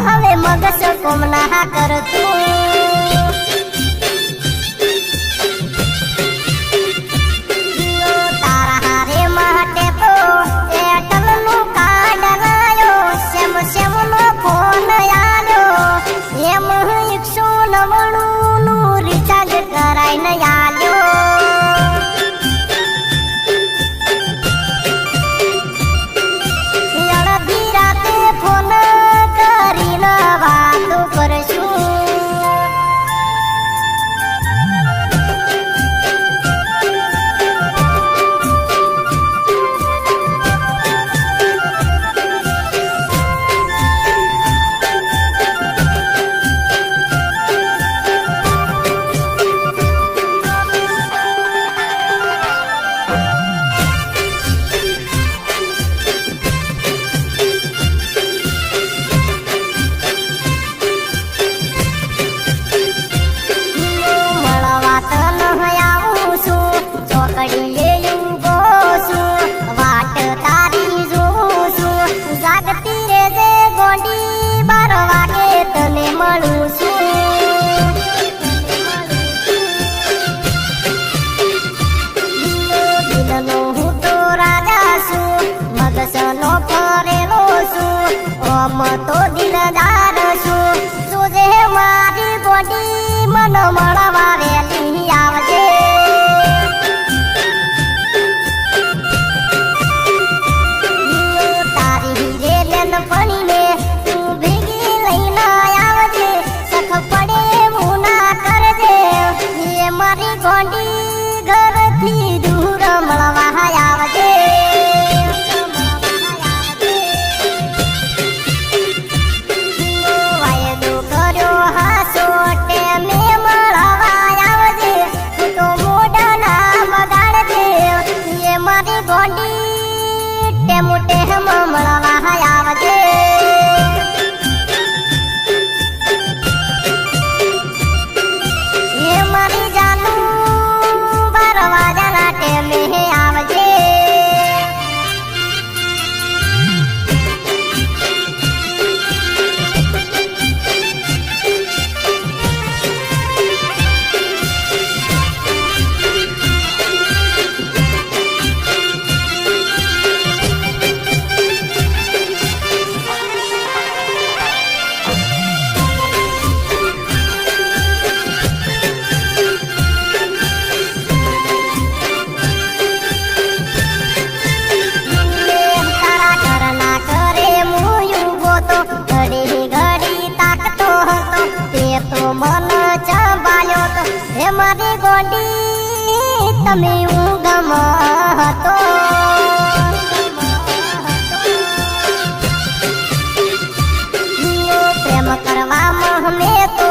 હવે મગસ કોમ ના કરતું તારા હારે માટે તો એરટેલ નું કાર્ડ લાયો સેમ નો ફોન આલ્યો એમ 199 નું રિચાર્જ કરાઈને આલ્યો તો દિલદાર છું તુજે મારી ગોડી મન મળવા વેલી આવજે તારી રે લેનપણીને તું ભેગી લઈને આવજે સખ પડે એવું ના કરજે એ મારી ગોડી ઘરથી દૂર મળવા આવજે મોટે હમ મળવા આવજે એ મારી જાનું 12 વાગ્યાના ટેમે આવજે મારી ગોડી તમે હું ગમ હતો પ્રેમ કરવામાં મેં તો